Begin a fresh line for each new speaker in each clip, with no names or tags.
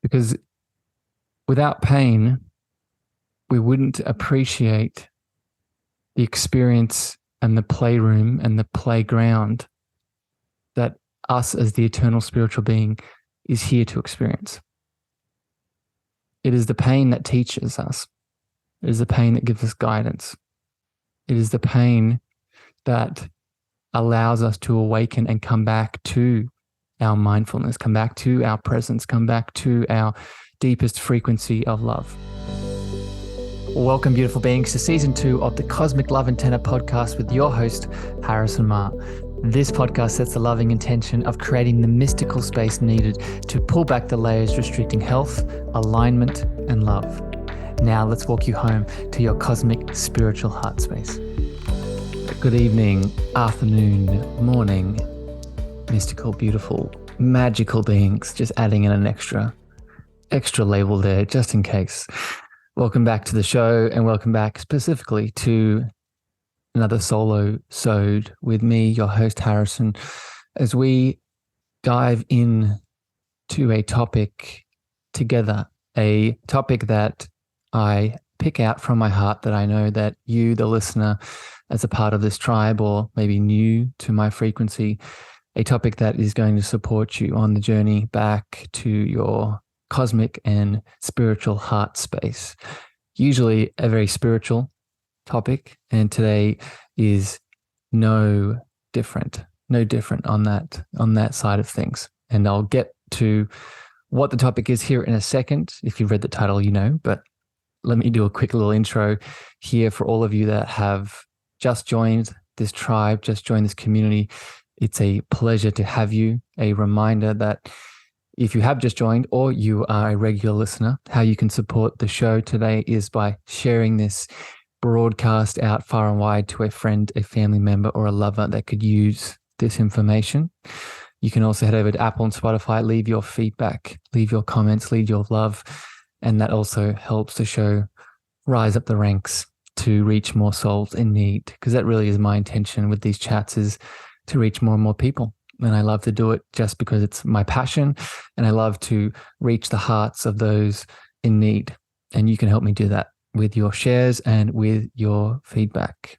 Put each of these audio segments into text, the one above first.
Because without pain, we wouldn't appreciate the experience and the playroom and the playground that us as the eternal spiritual being is here to experience. It is the pain that teaches us. It is the pain that gives us guidance. It is the pain that allows us to awaken and come back to our mindfulness, come back to our presence, come back to our deepest frequency of love. Welcome, beautiful beings, to season 2 of the Cosmic Love Antenna podcast with your host, Harrison Ma. This podcast sets the loving intention of creating the mystical space needed to pull back the layers restricting health, alignment, and love. Now let's walk you home to your cosmic spiritual heart space. Good evening, afternoon, morning, mystical, beautiful, magical beings. Just adding in an extra label there just in case. Welcome back to the show, and welcome back specifically to another Solo-sode with me, your host Harrison, as we dive in to a topic together, a topic that I pick out from my heart that I know that you, the listener, as a part of this tribe or maybe new to my frequency, a topic that is going to support you on the journey back to your cosmic and spiritual heart space. Usually a very spiritual topic, and today is no different on that side of things. And I'll get to what the topic is here in a second. If you've read the title, you know, but let me do a quick little intro here for all of you that have just joined this tribe, just joined this community. It's a pleasure to have you. A reminder that if you have just joined or you are a regular listener, how you can support the show today is by sharing this broadcast out far and wide to a friend, a family member, or a lover that could use this information. You can also head over to Apple and Spotify, leave your feedback, leave your comments, leave your love, and that also helps the show rise up the ranks to reach more souls in need, because that really is my intention with these chats, is to reach more and more people. And I love to do it just because it's my passion, and I love to reach the hearts of those in need. And you can help me do that with your shares and with your feedback.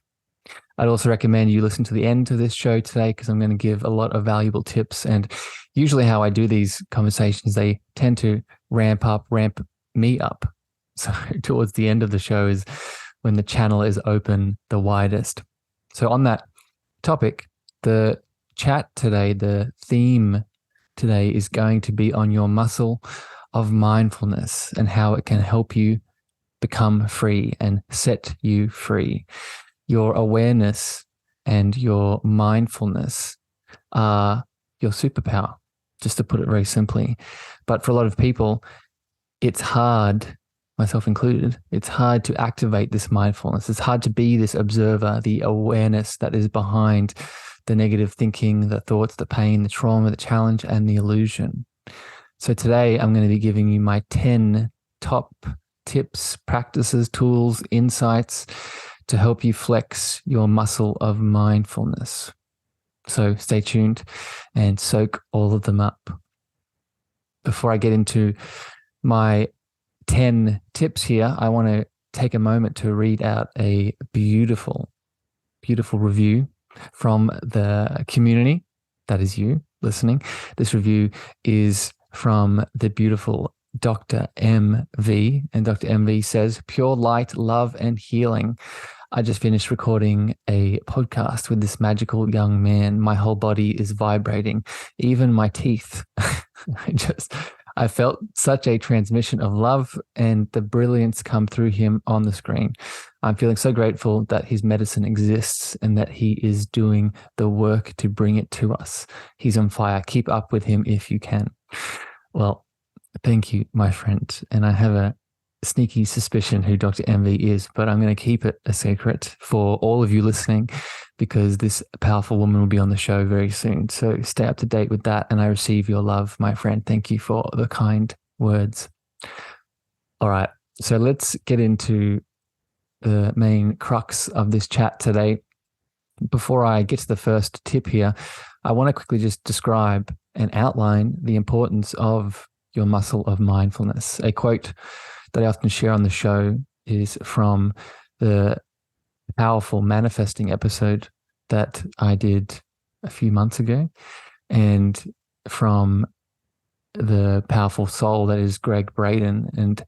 I'd also recommend you listen to the end of this show today, because I'm going to give a lot of valuable tips. And usually how I do these conversations, they tend to ramp me up. So towards the end of the show is when the channel is open the widest. So on that topic, the chat today, the theme today is going to be on your muscle of mindfulness and how it can help you become free and set you free. Your awareness and your mindfulness are your superpower, just to put it very simply. But for a lot of people, it's hard, myself included, it's hard to activate this mindfulness. It's hard to be this observer, the awareness that is behind the negative thinking, the thoughts, the pain, the trauma, the challenge, and the illusion. So today I'm going to be giving you my 10 top tips, practices, tools, insights to help you flex your muscle of mindfulness. So stay tuned and soak all of them up. Before I get into my 10 tips here, I want to take a moment to read out a beautiful, beautiful review from the community. That is you listening. This review is from the beautiful Dr. MV, and Dr. MV says, "Pure light, love, and healing. I just finished recording a podcast with this magical young man. My whole body is vibrating, even my teeth." I felt such a transmission of love and the brilliance come through him on the screen. I'm feeling so grateful that his medicine exists and that he is doing the work to bring it to us. He's on fire. Keep up with him if you can. Well, thank you, my friend. And I have a sneaky suspicion who Dr. MV is, but I'm going to keep it a secret for all of you listening, because this powerful woman will be on the show very soon. So stay up to date with that. And I receive your love, my friend. Thank you for the kind words. All right. So let's get into the main crux of this chat today. Before I get to the first tip here, I want to quickly just describe and outline the importance of your muscle of mindfulness. A quote that I often share on the show is from the powerful manifesting episode that I did a few months ago, and from the powerful soul that is Greg Braden. And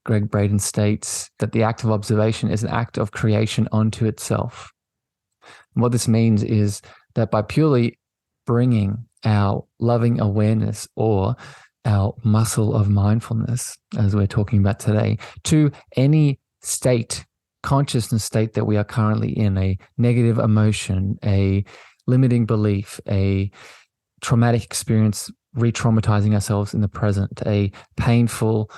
Greg Braden states that the act of observation is an act of creation onto itself. And what this means is that by purely bringing our loving awareness, or our muscle of mindfulness, as we're talking about today, to any state, consciousness state that we are currently in, a negative emotion, a limiting belief, a traumatic experience, re-traumatizing ourselves in the present, a painful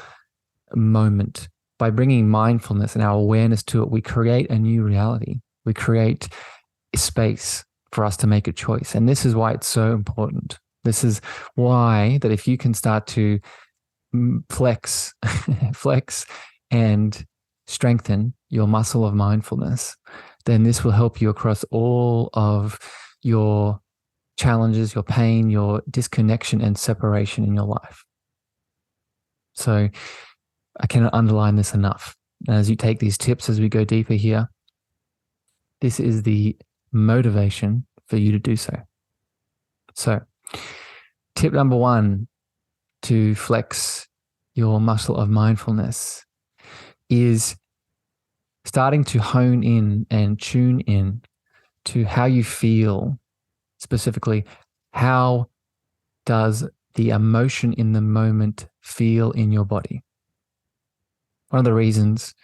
moment. By bringing mindfulness and our awareness to it, we create a new reality. We create space for us to make a choice. And this is why it's so important. This is why that if you can start to flex and strengthen your muscle of mindfulness, then this will help you across all of your challenges, your pain, your disconnection and separation in your life. So I cannot underline this enough. As you take these tips, as we go deeper here, this is the motivation for you to do so. So tip number 1 to flex your muscle of mindfulness is starting to hone in and tune in to how you feel. Specifically, how does the emotion in the moment feel in your body? One of the reasons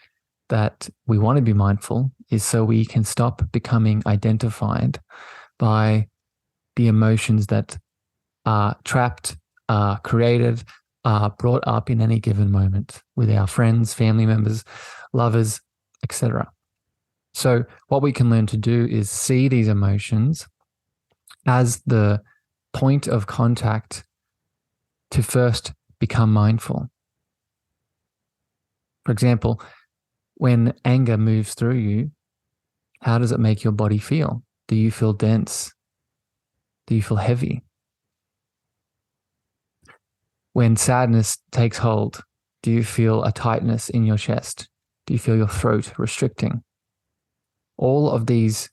that we want to be mindful is so we can stop becoming identified by the emotions that are trapped, are created, are brought up in any given moment with our friends, family members, lovers, etc. So what we can learn to do is see these emotions as the point of contact to first become mindful. For example, when anger moves through you, how does it make your body feel? Do you feel dense? Do you feel heavy? When sadness takes hold, do you feel a tightness in your chest? Do you feel your throat restricting? All of these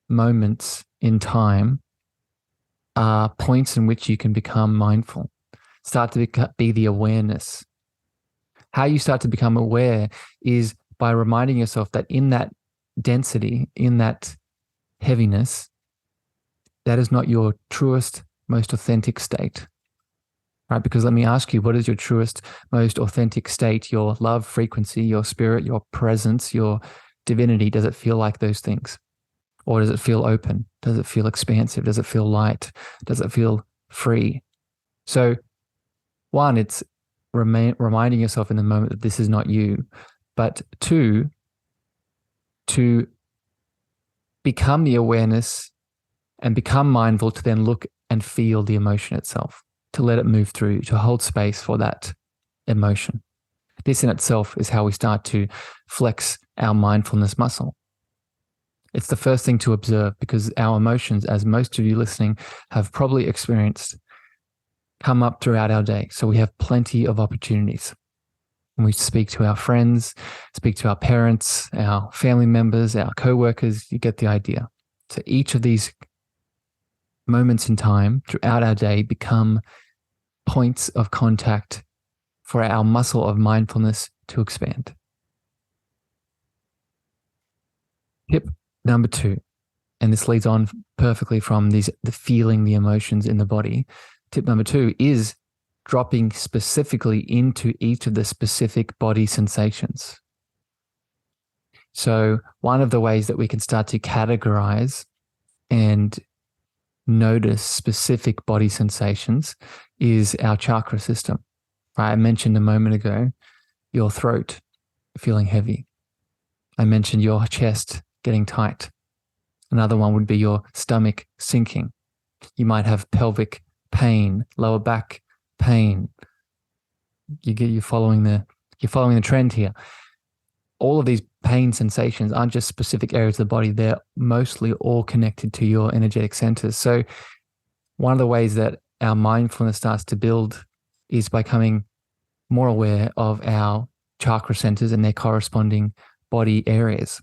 moments in time are points in which you can become mindful. Start to be the awareness. How you start to become aware is by reminding yourself that in that density, in that heaviness, that is not your truest, most authentic state. Right? Because let me ask you, what is your truest, most authentic state? Your love frequency, your spirit, your presence, your divinity. Does it feel like those things? Or does it feel open? Does it feel expansive? Does it feel light? Does it feel free? So 1, it's reminding yourself in the moment that this is not you. But 2, to become the awareness and become mindful to then look and feel the emotion itself, to let it move through you, to hold space for that emotion. This in itself is how we start to flex our mindfulness muscle. It's the first thing to observe, because our emotions, as most of you listening have probably experienced, come up throughout our day. So we have plenty of opportunities. When we speak to our friends, speak to our parents, our family members, our co-workers, you get the idea. So each of these moments in time throughout our day become points of contact for our muscle of mindfulness to expand. Tip number 2, and this leads on perfectly from the feeling the emotions in the body. Tip number 2 is dropping specifically into each of the specific body sensations. So one of the ways that we can start to categorize and notice specific body sensations is our chakra system. I mentioned a moment ago your throat feeling heavy. I mentioned your chest getting tight. Another one would be your stomach sinking. You might have pelvic pain, lower back pain. You're following the trend here. All of these pain sensations aren't just specific areas of the body. They're mostly all connected to your energetic centers. So one of the ways that our mindfulness starts to build is by becoming more aware of our chakra centers and their corresponding body areas.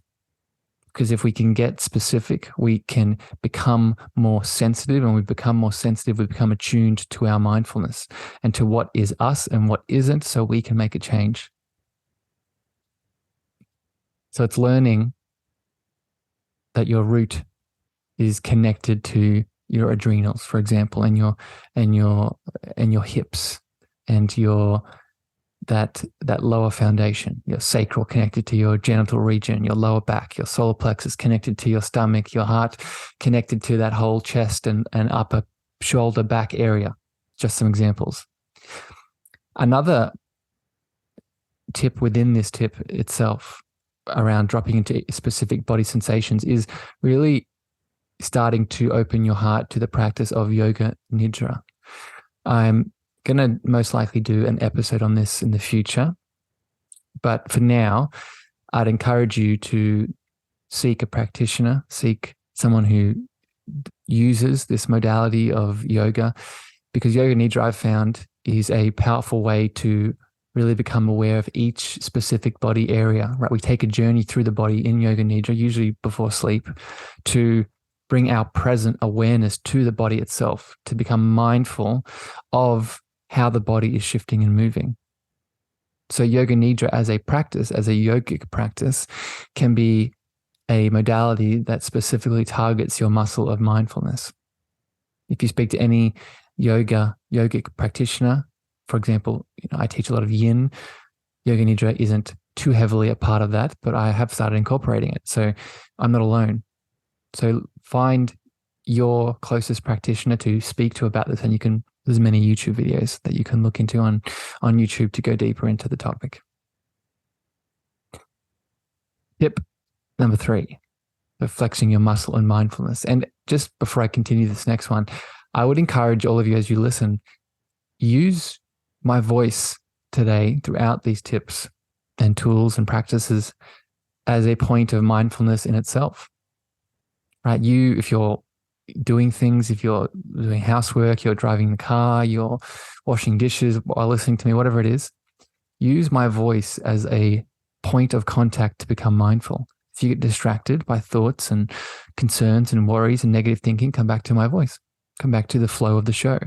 Because if we can get specific, we can become more sensitive, and we become more sensitive, we become attuned to our mindfulness and to what is us and what isn't, so we can make a change. So it's learning that your root is connected to your adrenals, for example, and your hips, and your that lower foundation, your sacral connected to your genital region, your lower back, your solar plexus connected to your stomach, your heart connected to that whole chest and upper shoulder back area. Just some examples. Another tip within this tip itself around dropping into specific body sensations is really starting to open your heart to the practice of yoga nidra. I'm going to most likely do an episode on this in the future, but for now, I'd encourage you to seek a practitioner, seek someone who uses this modality of yoga, because yoga nidra, I've found, is a powerful way to really become aware of each specific body area, right? We take a journey through the body in yoga nidra, usually before sleep, to bring our present awareness to the body itself, to become mindful of how the body is shifting and moving. So yoga nidra as a practice, as a yogic practice, can be a modality that specifically targets your muscle of mindfulness. If you speak to any yogic practitioner, for example, I teach a lot of yin. Yoga nidra isn't too heavily a part of that, but I have started incorporating it. So I'm not alone. So find your closest practitioner to speak to about this, and there's many YouTube videos that you can look into on YouTube to go deeper into the topic. Tip number 3, of flexing your muscle and mindfulness. And just before I continue this next one, I would encourage all of you as you listen, use my voice today throughout these tips and tools and practices as a point of mindfulness in itself. Right? If you're doing things, if you're doing housework, you're driving the car, you're washing dishes while listening to me, whatever it is, use my voice as a point of contact to become mindful. If you get distracted by thoughts and concerns and worries and negative thinking, come back to my voice. Come back to the flow of the show.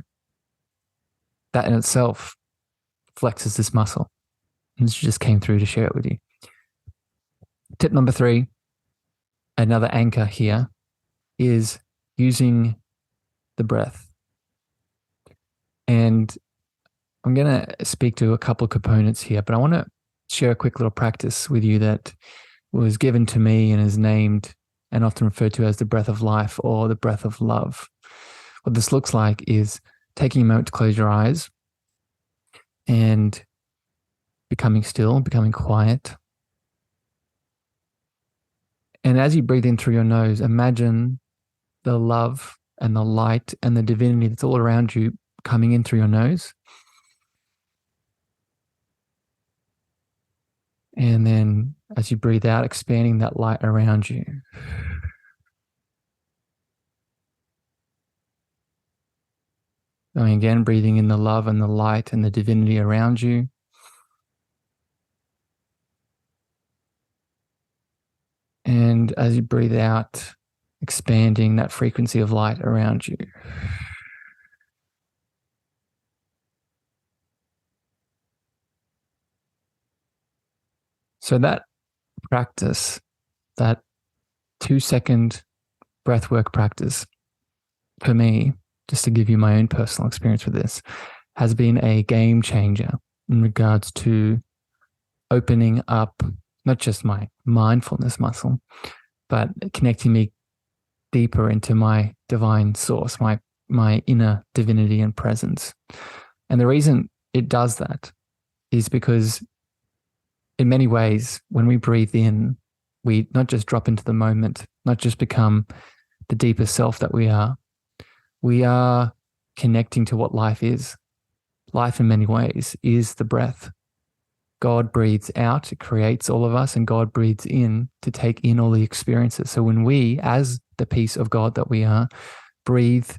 That in itself flexes this muscle. And this just came through to share it with you. Tip number 3, another anchor here, is using the breath. And I'm going to speak to a couple of components here, but I want to share a quick little practice with you that was given to me and is named and often referred to as the breath of life or the breath of love. What this looks like is taking a moment to close your eyes and becoming still, becoming quiet. And as you breathe in through your nose, imagine the love and the light and the divinity that's all around you coming in through your nose. And then as you breathe out, expanding that light around you. Going again, breathing in the love and the light and the divinity around you. And as you breathe out, expanding that frequency of light around you. So that practice, that 2-second breathwork practice, for me, just to give you my own personal experience with this, has been a game changer in regards to opening up not just my mindfulness muscle, but connecting me deeper into my divine source, my inner divinity and presence. And the reason it does that is because in many ways, when we breathe in, we not just drop into the moment, not just become the deeper self that we are connecting to what life is. Life in many ways is the breath. God breathes out, it creates all of us, and God breathes in to take in all the experiences. So when we, as the piece of God that we are, breathe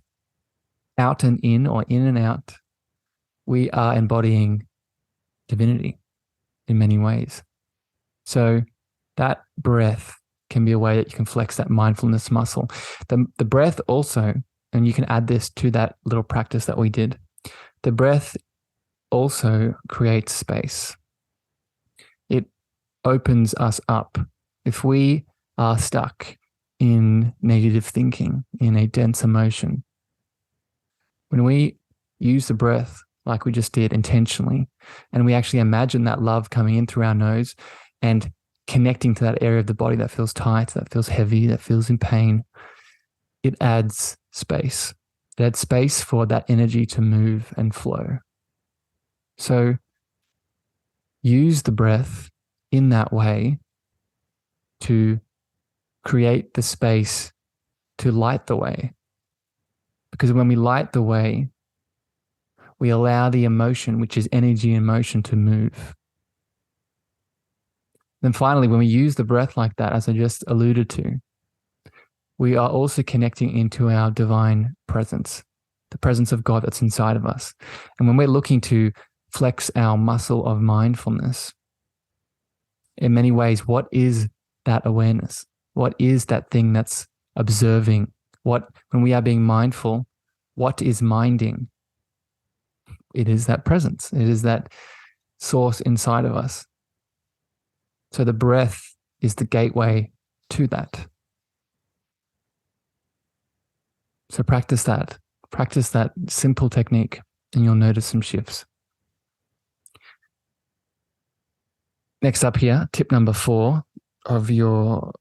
out and in, or in and out, we are embodying divinity in many ways. So that breath can be a way that you can flex that mindfulness muscle. The breath also, and you can add this to that little practice that we did, the breath also creates space. It opens us up. If we are stuck in negative thinking, in a dense emotion, when we use the breath like we just did intentionally, and we actually imagine that love coming in through our nose and connecting to that area of the body that feels tight, that feels heavy, that feels in pain, it adds space. It adds space for that energy to move and flow. So use the breath in that way to create the space to light the way. Because when we light the way, we allow the emotion, which is energy in motion, to move. Then finally, when we use the breath like that, as I just alluded to, we are also connecting into our divine presence, the presence of God that's inside of us. And when we're looking to flex our muscle of mindfulness, in many ways, what is that awareness? What is that thing that's observing? When we are being mindful, what is minding? It is that presence. It is that source inside of us. So the breath is the gateway to that. So practice that. Practice that simple technique, and you'll notice some shifts. Next up here, tip number 4 of your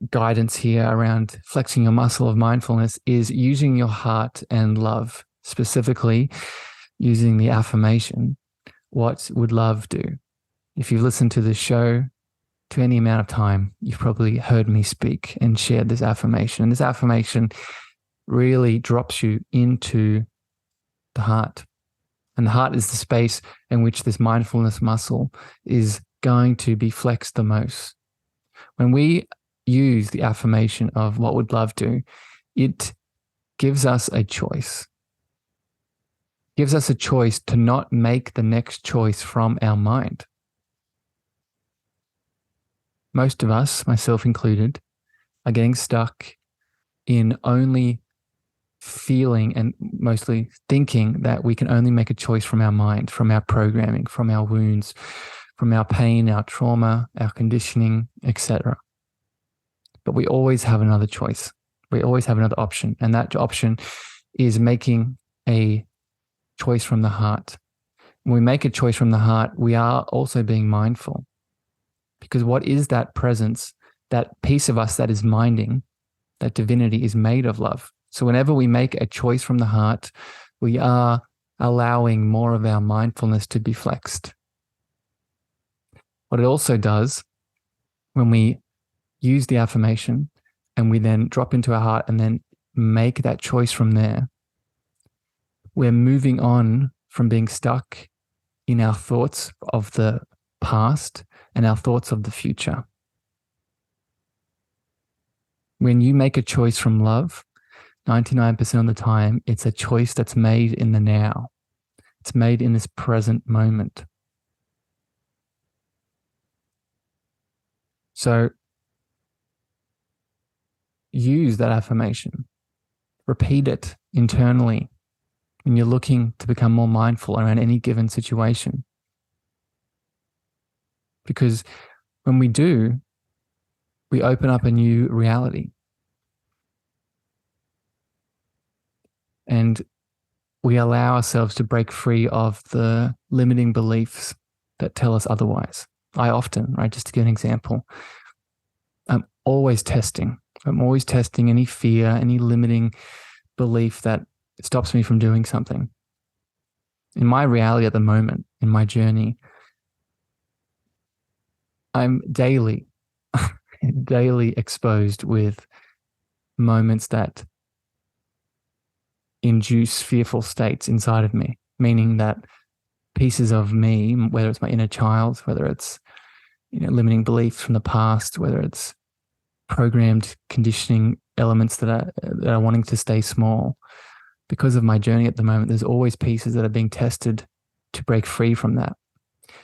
guidance here around flexing your muscle of mindfulness is using your heart and love, specifically using the affirmation, what would love do? If you've listened to this show to any amount of time, you've probably heard me speak and share this affirmation. And this affirmation really drops you into the heart. And the heart is the space in which this mindfulness muscle is going to be flexed the most. When we use the affirmation of what would love do, it gives us a choice. It gives us a choice to not make the next choice from our mind. Most of us, myself included, are getting stuck in only feeling and mostly thinking that we can only make a choice from our mind, from our programming, from our wounds, from our pain, our trauma, our conditioning, etc. But we always have another choice. We always have another option. And that option is making a choice from the heart. When we make a choice from the heart, we are also being mindful. Because what is that presence, that piece of us that is minding, that divinity is made of love. So whenever we make a choice from the heart, we are allowing more of our mindfulness to be flexed. What it also does when we use the affirmation and we then drop into our heart and then make that choice from there, we're moving on from being stuck in our thoughts of the past and our thoughts of the future. When you make a choice from love, 99% of the time, it's a choice that's made in the now. It's made in this present moment. So use that affirmation. Repeat it internally when you're looking to become more mindful around any given situation. Because when we do, we open up a new reality. And we allow ourselves to break free of the limiting beliefs that tell us otherwise. I often, right, just to give an example, I'm always testing. I'm always testing any fear, any limiting belief that stops me from doing something. In my reality at the moment, in my journey, I'm daily exposed with moments that induce fearful states inside of me, meaning that pieces of me, whether it's my inner child, whether it's limiting beliefs from the past, whether it's programmed conditioning elements that are wanting to stay small, because of my journey at the moment, there's always pieces that are being tested to break free from that.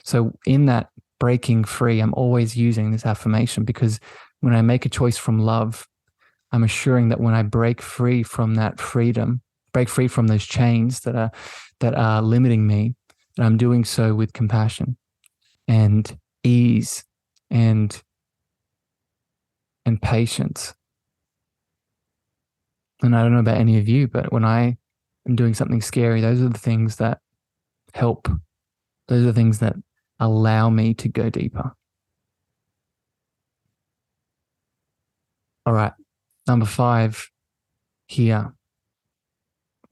So in that breaking free, I'm always using this affirmation, because when I make a choice from love, I'm assuring that when I break free from that freedom, break free from those chains that are limiting me, that I'm doing so with compassion and ease and patience. And I don't know about any of you, but when I am doing something scary, those are the things that help. Those are the things that allow me to go deeper. All right. Number 5 here,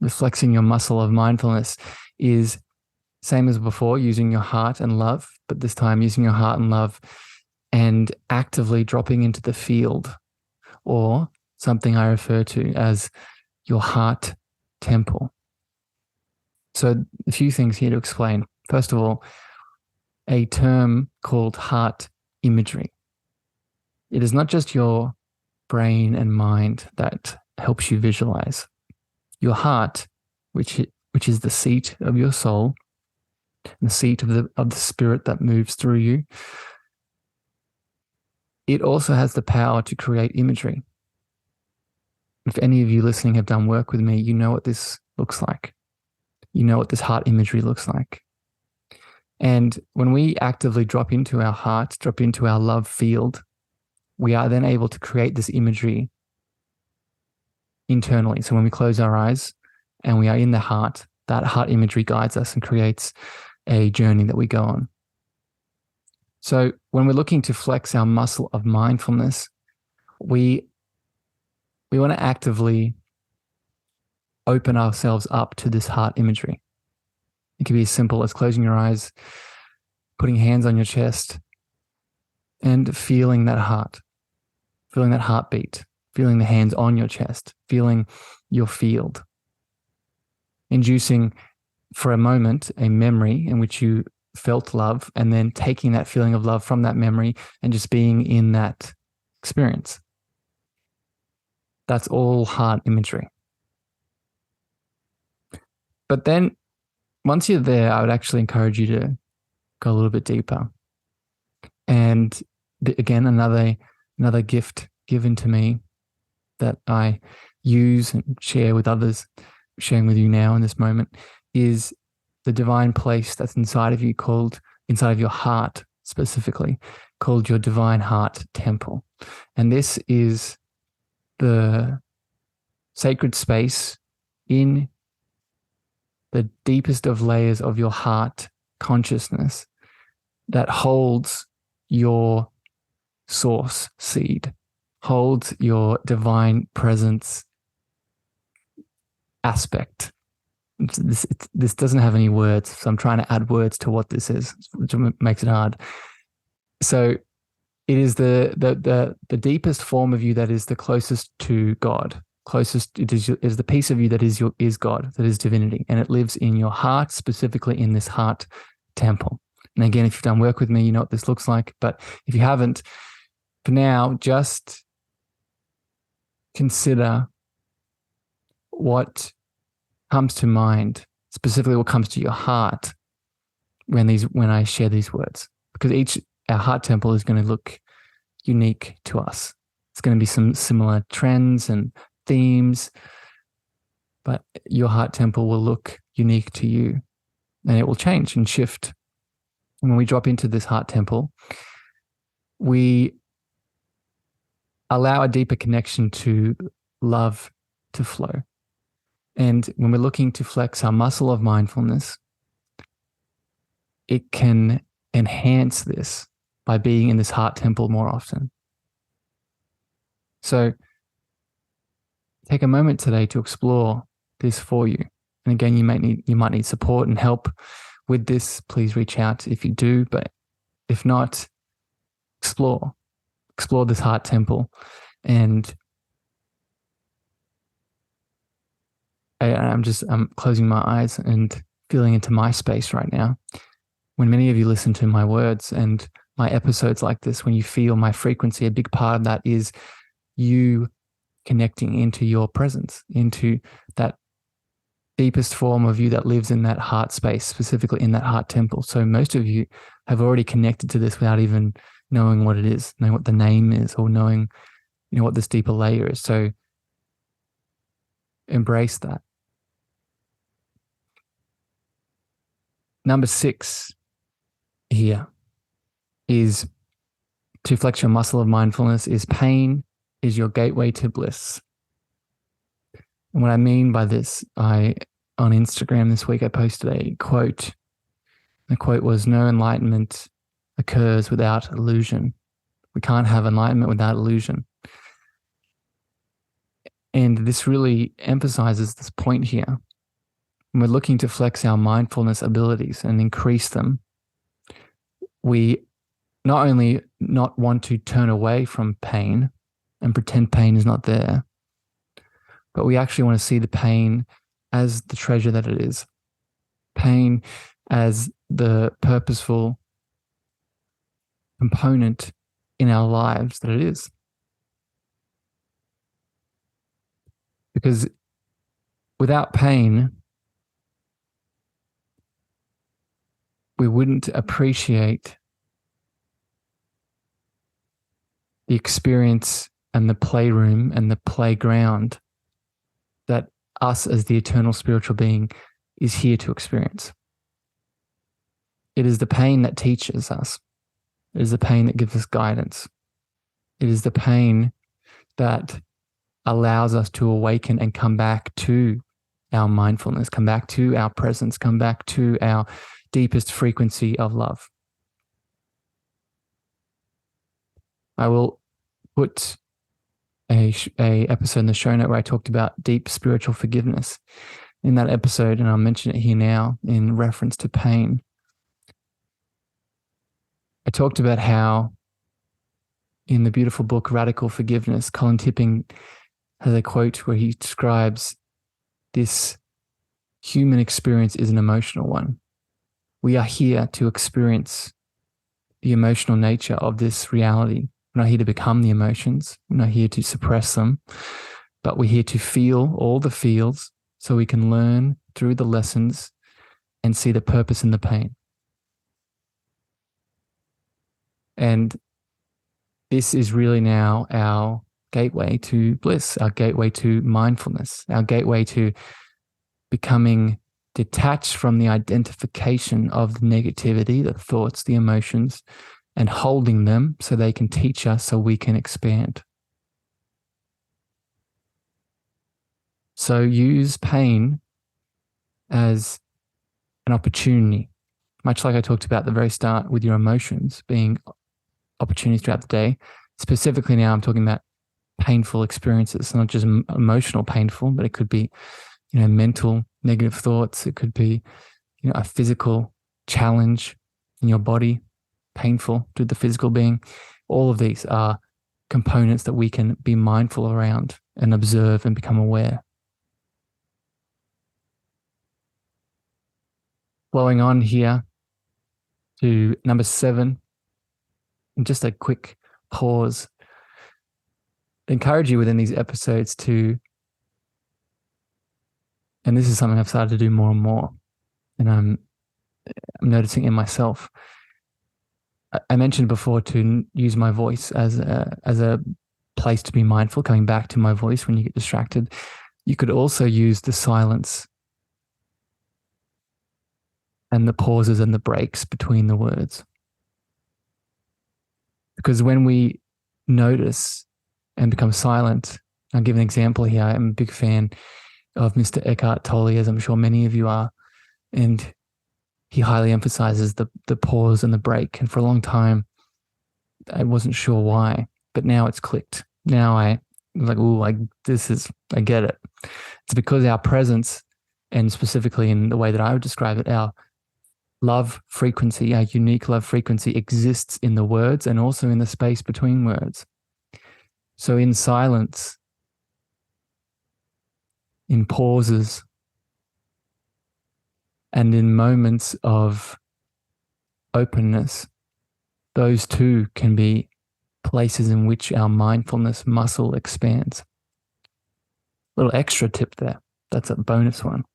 flexing your muscle of mindfulness, is same as before, using your heart and love, but this time using your heart and love and actively dropping into the field, or something I refer to as your heart temple. So a few things here to explain. First of all, a term called heart imagery. It is not just your brain and mind that helps you visualize. Your heart, which is the seat of your soul, the seat of the spirit that moves through you, it also has the power to create imagery. If any of you listening have done work with me, you know what this looks like. You know what this heart imagery looks like. And when we actively drop into our heart, drop into our love field, we are then able to create this imagery internally. So when we close our eyes and we are in the heart, that heart imagery guides us and creates a journey that we go on. So when we're looking to flex our muscle of mindfulness, we want to actively open ourselves up to this heart imagery. It can be as simple as closing your eyes, putting hands on your chest, and feeling that heart, feeling that heartbeat, feeling the hands on your chest, feeling your field. Inducing for a moment a memory in which you felt love, and then taking that feeling of love from that memory and just being in that experience. That's all heart imagery. But then once you're there, I would actually encourage you to go a little bit deeper. And again, another gift given to me that I use and share with others, sharing with you now in this moment, is the divine place that's inside of you, called, inside of your heart specifically, called your divine heart temple. And this is the sacred space in the deepest of layers of your heart consciousness that holds your source seed, holds your divine presence aspect. This doesn't have any words, so I'm trying to add words to what this is, which makes it hard. So it is the deepest form of you that is the closest to God. It is the piece of you that is God, that is divinity, and it lives in your heart, specifically in this heart temple. And again, if you've done work with me, you know what this looks like. But if you haven't, for now, just consider what comes to mind, specifically what comes to your heart when I share these words, because our heart temple is going to look unique to us. It's going to be some similar trends and themes, but your heart temple will look unique to you, and it will change and shift. And when we drop into this heart temple, we allow a deeper connection to love to flow. And when we're looking to flex our muscle of mindfulness, it can enhance this by being in this heart temple more often. So take a moment today to explore this for you. And again, you might need support and help with this. Please reach out if you do, but if not, explore this heart temple. And I'm closing my eyes and feeling into my space right now. When many of you listen to my words and my episodes like this, when you feel my frequency, a big part of that is you connecting into your presence, into that deepest form of you that lives in that heart space, specifically in that heart temple. So most of you have already connected to this without even knowing what it is, knowing what the name is, or knowing, what this deeper layer is. So embrace that. Number 6 here is, to flex your muscle of mindfulness, is pain is your gateway to bliss. And what I mean by this, on Instagram this week, I posted a quote. The quote was, "No enlightenment occurs without illusion." We can't have enlightenment without illusion. And this really emphasizes this point here. When we're looking to flex our mindfulness abilities and increase them, we not only not want to turn away from pain and pretend pain is not there, but we actually want to see the pain as the treasure that it is. Pain as the purposeful component in our lives that it is. Because without pain, we wouldn't appreciate the experience and the playroom and the playground that us as the eternal spiritual being is here to experience. It is the pain that teaches us. It is the pain that gives us guidance. It is the pain that allows us to awaken and come back to our mindfulness, come back to our presence, come back to our deepest frequency of love. I will put a episode in the show note where I talked about deep spiritual forgiveness. In that episode, and I'll mention it here now in reference to pain, I talked about how in the beautiful book Radical Forgiveness, Colin Tipping has a quote where he describes this human experience is an emotional one. We are here to experience the emotional nature of this reality. We're not here to become the emotions. We're not here to suppress them, but we're here to feel all the feels so we can learn through the lessons and see the purpose in the pain. And this is really now our gateway to bliss, our gateway to mindfulness, our gateway to becoming detached from the identification of the negativity, the thoughts, the emotions, and holding them so they can teach us so we can expand. So use pain as an opportunity, much like I talked about at the very start with your emotions being opportunities throughout the day. Specifically now I'm talking about painful experiences, not just emotional painful, but it could be, mental negative thoughts. It could be, a physical challenge in your body, painful to the physical being. All of these are components that we can be mindful around and observe and become aware. Flowing on here to number 7, and just a quick pause. I encourage you within these episodes to, and this is something I've started to do more and more, and I'm noticing in myself. I mentioned before to use my voice as a place to be mindful, coming back to my voice when you get distracted. You could also use the silence and the pauses and the breaks between the words. Because when we notice and become silent, I'll give an example here. I'm a big fan of Mr. Eckhart Tolle, as I'm sure many of you are, and he highly emphasizes the pause and the break. And for a long time, I wasn't sure why, but now it's clicked. Now I was like, I get it. It's because our presence, and specifically in the way that I would describe it, our love frequency, our unique love frequency exists in the words and also in the space between words. So in silence, in pauses, and in moments of openness, those two can be places in which our mindfulness muscle expands. Little extra tip there. That's a bonus one.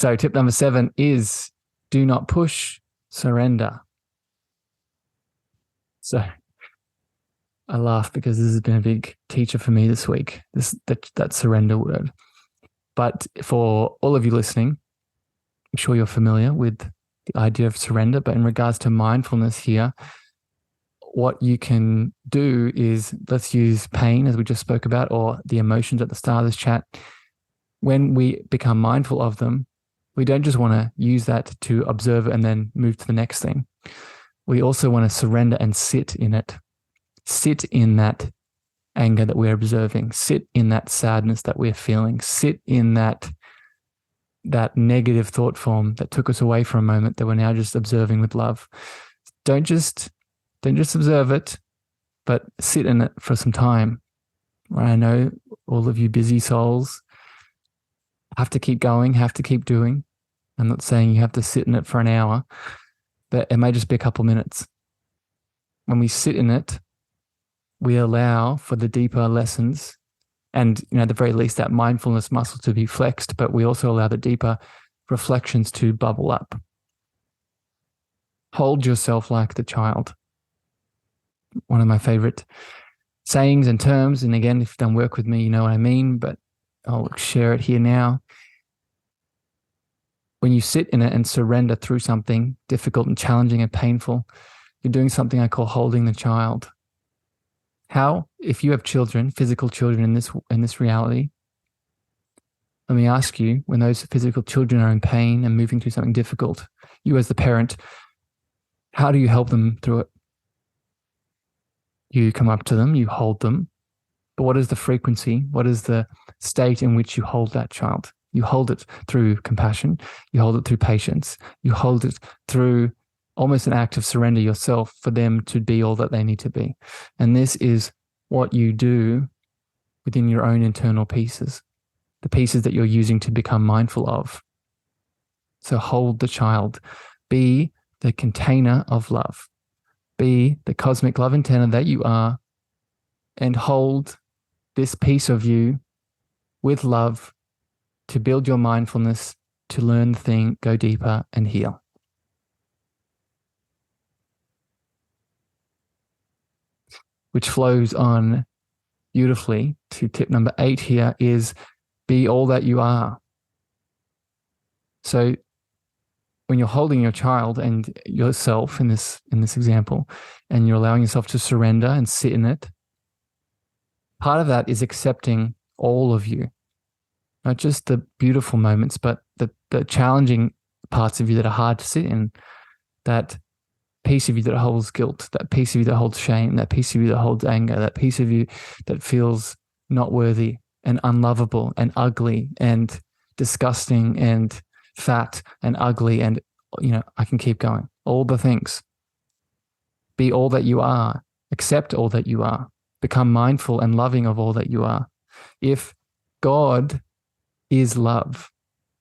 So tip number 7 is do not push, surrender. So I laugh because this has been a big teacher for me this week, that surrender word. But for all of you listening, I'm sure you're familiar with the idea of surrender. But in regards to mindfulness here, what you can do is, let's use pain as we just spoke about, or the emotions at the start of this chat. When we become mindful of them, we don't just want to use that to observe it and then move to the next thing. We also want to surrender and sit in it. Sit in that anger that we're observing. Sit in that sadness that we're feeling. Sit in that negative thought form that took us away for a moment that we're now just observing with love. Don't just observe it, but sit in it for some time. I know all of you busy souls have to keep going, have to keep doing. I'm not saying you have to sit in it for an hour, but it may just be a couple minutes. When we sit in it, we allow for the deeper lessons and, at the very least, that mindfulness muscle to be flexed, but we also allow the deeper reflections to bubble up. Hold yourself like the child. One of my favorite sayings and terms, and again, if you've done work with me, you know what I mean, but I'll share it here now. When you sit in it and surrender through something difficult and challenging and painful, you're doing something I call holding the child. How, if you have children, physical children in this reality, let me ask you, when those physical children are in pain and moving through something difficult, you as the parent, how do you help them through it? You come up to them, you hold them, but what is the frequency? What is the state in which you hold that child? You hold it through compassion. You hold it through patience. You hold it through almost an act of surrender yourself for them to be all that they need to be. And this is what you do within your own internal pieces, the pieces that you're using to become mindful of. So hold the child. Be the container of love. Be the cosmic love antenna that you are, and hold this piece of you with love to build your mindfulness, to learn the thing, go deeper, and heal. Which flows on beautifully to tip number 8 here is be all that you are. So when you're holding your child and yourself in this example, and you're allowing yourself to surrender and sit in it, part of that is accepting all of you, not just the beautiful moments, but the challenging parts of you that are hard to sit in, that piece of you that holds guilt, that piece of you that holds shame, that piece of you that holds anger, that piece of you that feels not worthy and unlovable and ugly and disgusting and fat and ugly, and I can keep going. All the things. Be all that you are. Accept all that you are. Become mindful and loving of all that you are. If God is love,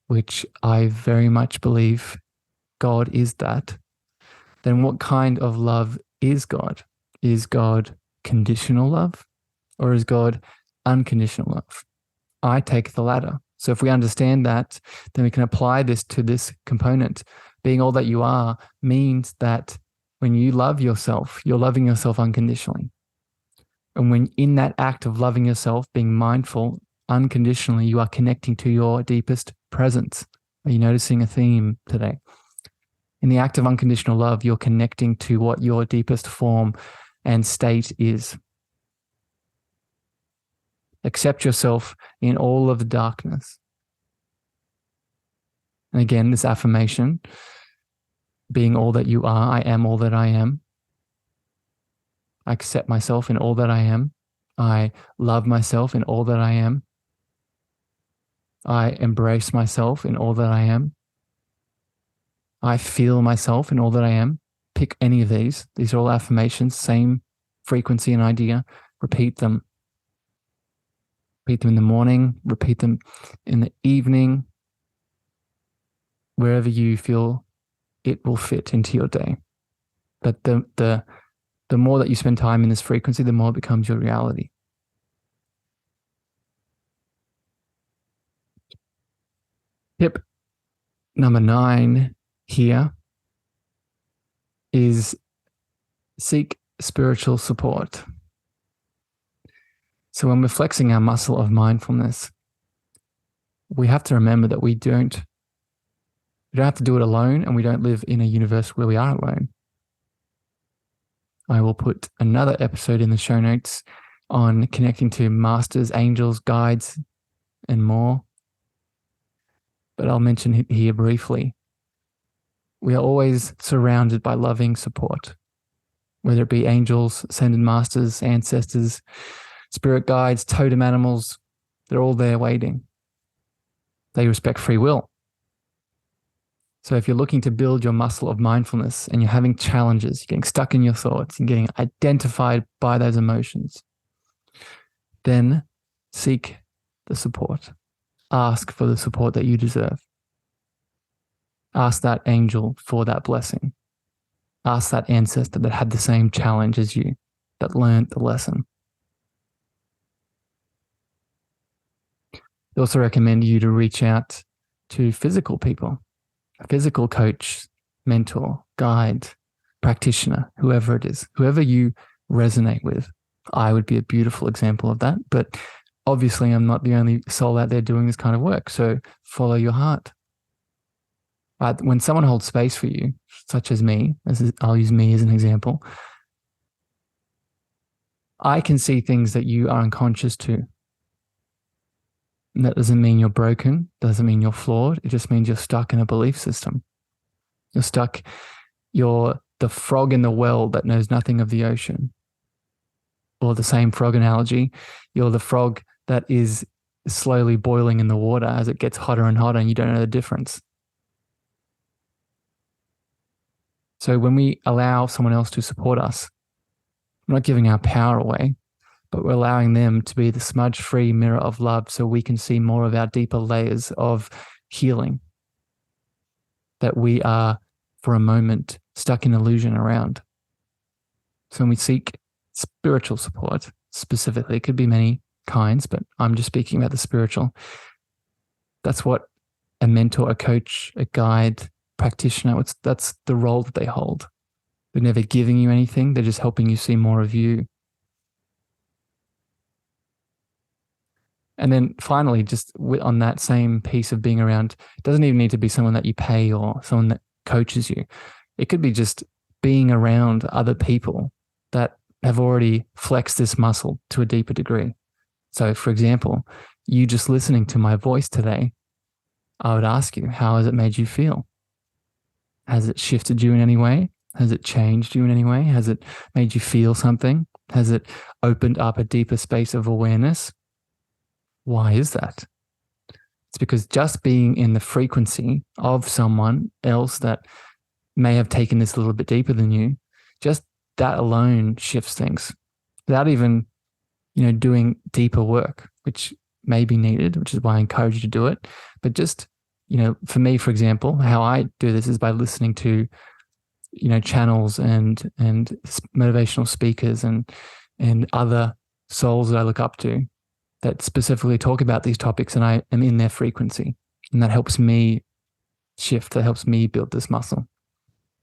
which I very much believe God is that, then what kind of love is God? Is God conditional love, or is God unconditional love? I take the latter. So if we understand that, then we can apply this to this component. Being all that you are means that when you love yourself, you're loving yourself unconditionally. And when in that act of loving yourself, being mindful unconditionally, you are connecting to your deepest presence. Are you noticing a theme today? In the act of unconditional love, you're connecting to what your deepest form and state is. Accept yourself in all of the darkness. And again, this affirmation, being all that you are, I am all that I am. I accept myself in all that I am. I love myself in all that I am. I embrace myself in all that I am. I feel myself in all that I am. Pick any of these. These are all affirmations, same frequency and idea. Repeat them. Repeat them in the morning. Repeat them in the evening. Wherever you feel it will fit into your day. But the more that you spend time in this frequency, the more it becomes your reality. Tip Number 9 here is seek spiritual support. So when we're flexing our muscle of mindfulness, we have to remember that we don't have to do it alone, and we don't live in a universe where we are alone. I will put another episode in the show notes on connecting to masters, angels, guides, and more. But I'll mention it here briefly. We are always surrounded by loving support, whether it be angels, ascended masters, ancestors, spirit guides, totem animals. They're all there waiting. They respect free will. So if you're looking to build your muscle of mindfulness and you're having challenges, you're getting stuck in your thoughts and getting identified by those emotions, then seek the support. Ask for the support that you deserve. Ask that angel for that blessing. Ask that ancestor that had the same challenge as you, that learned the lesson. They also recommend you to reach out to physical people, a physical coach, mentor, guide, practitioner, whoever it is, whoever you resonate with. I would be a beautiful example of that, but obviously I'm not the only soul out there doing this kind of work. So follow your heart. When someone holds space for you, such as me, I'll use me as an example, I can see things that you are unconscious to. And that doesn't mean you're broken, doesn't mean you're flawed. It just means you're stuck in a belief system. You're stuck, you're the frog in the well that knows nothing of the ocean. Or the same frog analogy, you're the frog that is slowly boiling in the water as it gets hotter and hotter and you don't know the difference. So when we allow someone else to support us, we're not giving our power away, but we're allowing them to be the smudge-free mirror of love so we can see more of our deeper layers of healing that we are, for a moment, stuck in illusion around. So when we seek spiritual support, specifically, it could be many kinds, but I'm just speaking about the spiritual. That's what a mentor, a coach, a guide, practitioner, that's the role that they hold. They're never giving you anything. They're just helping you see more of you. And then finally, just on that same piece of being around, it doesn't even need to be someone that you pay or someone that coaches you. It could be just being around other people that have already flexed this muscle to a deeper degree. So for example, you just listening to my voice today, I would ask you, how has it made you feel? Has it shifted you in any way? Has it changed you in any way? Has it made you feel something? Has it opened up a deeper space of awareness? Why is that? It's because just being in the frequency of someone else that may have taken this a little bit deeper than you, just that alone shifts things without even, doing deeper work, which may be needed, which is why I encourage you to do it. But just, for me, for example, how I do this is by listening to, channels and motivational speakers and other souls that I look up to that specifically talk about these topics, and I am in their frequency, and that helps me shift, that helps me build this muscle.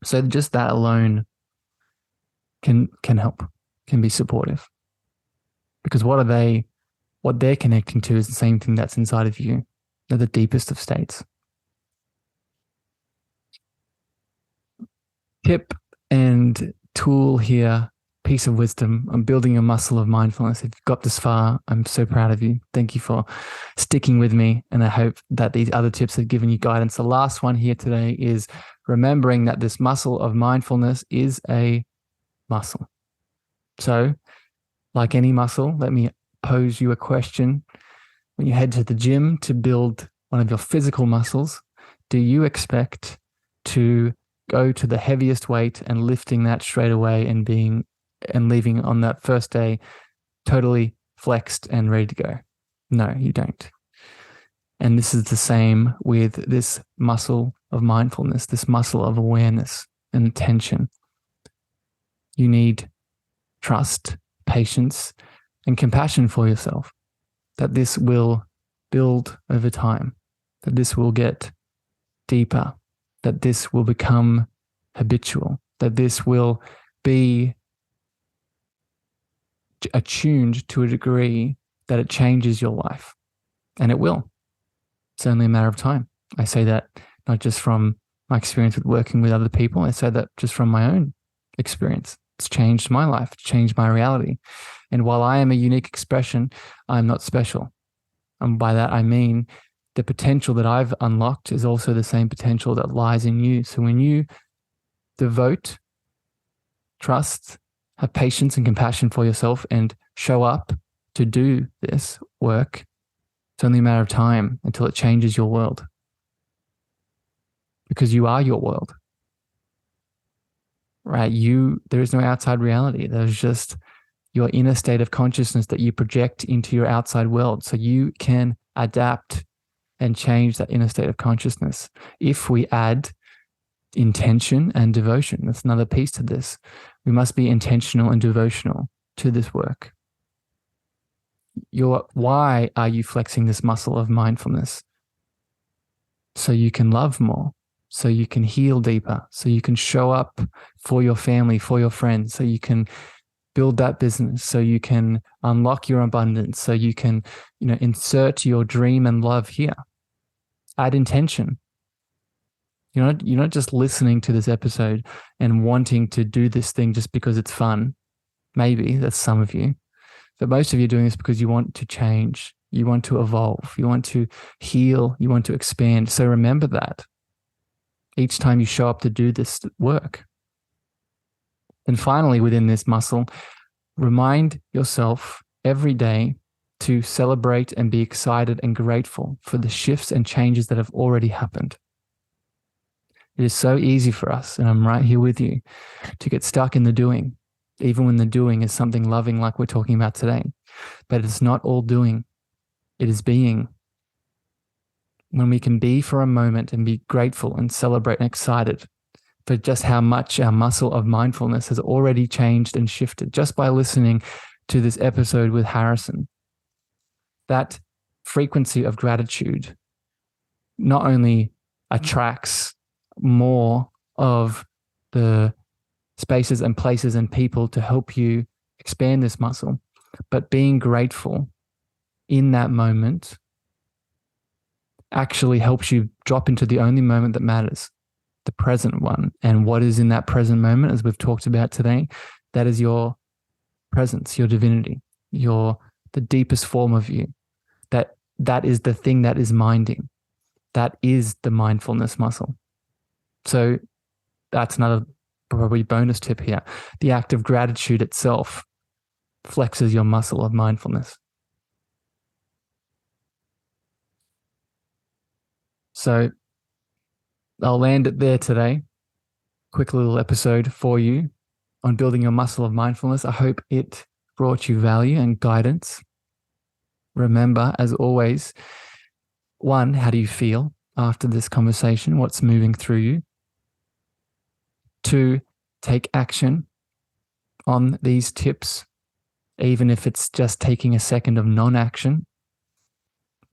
So just that alone can help, can be supportive, because what they're connecting to is the same thing that's inside of you. They're the deepest of states. Tip and tool here, piece of wisdom. I'm building a muscle of mindfulness. If you've got this far, I'm so proud of you. Thank you for sticking with me. And I hope that these other tips have given you guidance. The last one here today is remembering that this muscle of mindfulness is a muscle. So like any muscle, let me pose you a question. When you head to the gym to build one of your physical muscles, do you expect to go to the heaviest weight and lifting that straight away and leaving on that first day totally flexed and ready to go? No, you don't. And this is the same with this muscle of mindfulness, this muscle of awareness and attention. You need trust, patience, and compassion for yourself, that this will build over time, that this will get deeper, that this will become habitual, that this will be attuned to a degree that it changes your life. And it will. It's only a matter of time. I say that not just from my experience with working with other people. I say that just from my own experience. It's changed my life, it's changed my reality. And while I am a unique expression, I'm not special. And by that, I mean the potential that I've unlocked is also the same potential that lies in you. So when you devote, trust, have patience and compassion for yourself and show up to do this work, it's only a matter of time until it changes your world. Because you are your world, right? There is no outside reality. There's just your inner state of consciousness that you project into your outside world. So you can adapt and change that inner state of consciousness if we add intention and devotion. That's another piece to this. We must be intentional and devotional to this work. Why are you flexing this muscle of mindfulness? So you can love more, so you can heal deeper, so you can show up for your family, for your friends, so you can build that business, so you can unlock your abundance, so you can, insert your dream and love here. Add intention. You're not just listening to this episode and wanting to do this thing just because it's fun. Maybe that's some of you, but most of you are doing this because you want to change, you want to evolve, you want to heal, you want to expand. So remember that each time you show up to do this work. And finally, within this muscle, remind yourself every day to celebrate and be excited and grateful for the shifts and changes that have already happened. It is so easy for us, and I'm right here with you, to get stuck in the doing, even when the doing is something loving like we're talking about today. But it's not all doing, it is being. When we can be for a moment and be grateful and celebrate and excited for just how much our muscle of mindfulness has already changed and shifted just by listening to this episode with Harrison. That frequency of gratitude not only attracts more of the spaces and places and people to help you expand this muscle, but being grateful in that moment actually helps you drop into the only moment that matters, the present one. And what is in that present moment, as we've talked about today, that is your presence, your divinity, the deepest form of you. That is the thing that is minding. That is the mindfulness muscle. So that's another probably bonus tip here. The act of gratitude itself flexes your muscle of mindfulness. So I'll land it there today. Quick little episode for you on building your muscle of mindfulness. I hope it brought you value and guidance. Remember, as always, 1, how do you feel after this conversation? What's moving through you? 2, take action on these tips, even if it's just taking a second of non-action.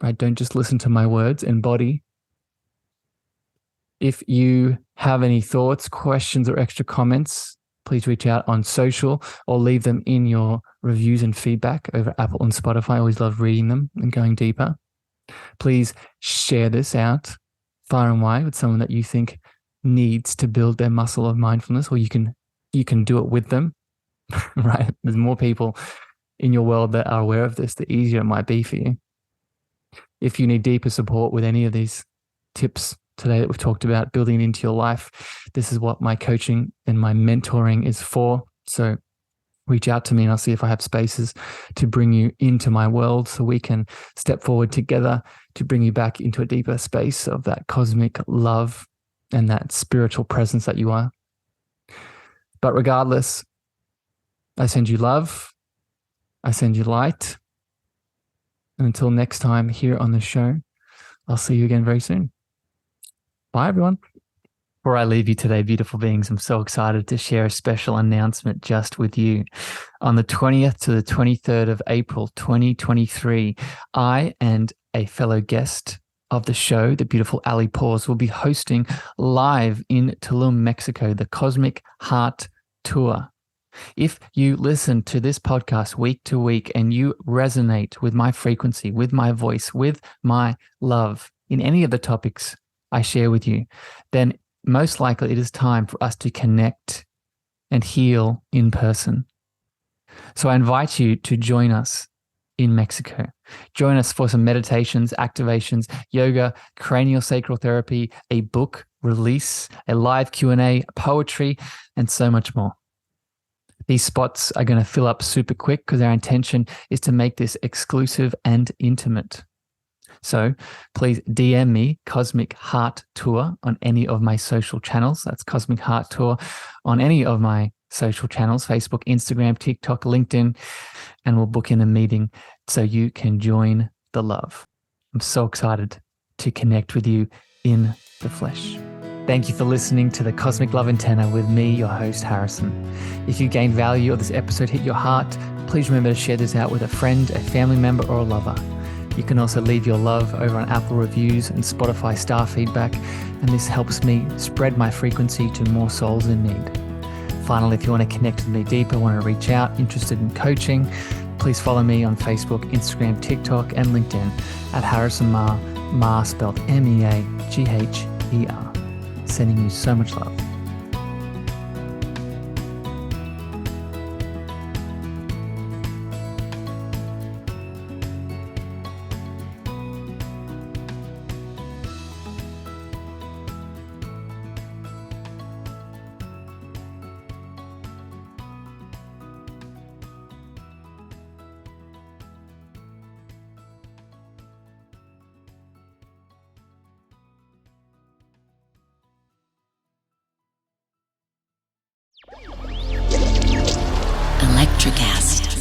Right? Don't just listen to my words, embody. If you have any thoughts, questions, or extra comments, please reach out on social or leave them in your reviews and feedback over Apple and Spotify. I always love reading them and going deeper. Please share this out far and wide with someone that you think needs to build their muscle of mindfulness, or you can do it with them, right? There's more people in your world that are aware of this, the easier it might be for you. If you need deeper support with any of these tips today that we've talked about, building it into your life, this is what my coaching and my mentoring is for. So reach out to me and I'll see if I have spaces to bring you into my world so we can step forward together to bring you back into a deeper space of that cosmic love and that spiritual presence that you are. But regardless, I send you love. I send you light. And until next time here on the show, I'll see you again very soon. Bye, everyone. Before I leave you today, beautiful beings, I'm so excited to share a special announcement just with you. On the 20th to the 23rd of April, 2023, I and a fellow guest of the show, the beautiful Ali Paws, will be hosting live in Tulum, Mexico, the Cosmic Heart Tour. If you listen to this podcast week to week and you resonate with my frequency, with my voice, with my love in any of the topics I share with you, then most likely it is time for us to connect and heal in person. So I invite you to join us in Mexico. Join us for some meditations, activations, yoga, cranial sacral therapy, a book release, a live Q&A, poetry, and so much more. These spots are going to fill up super quick because our intention is to make this exclusive and intimate. So please DM me Cosmic Heart Tour on any of my social channels. That's Cosmic Heart Tour on any of my social channels, Facebook, Instagram, TikTok, LinkedIn, and we'll book in a meeting so you can join the love. I'm so excited to connect with you in the flesh. Thank you for listening to the Cosmic Love Antenna with me, your host, Harrison. If you gained value or this episode hit your heart, please remember to share this out with a friend, a family member, or a lover. You can also leave your love over on Apple reviews and Spotify star feedback, and this helps me spread my frequency to more souls in need. Finally, if you want to connect with me deeper, want to reach out, interested in coaching, please follow me on Facebook, Instagram, TikTok, and LinkedIn at Harrison Meagher, Meagher spelled Meagher. Sending you so much love.
Electricast.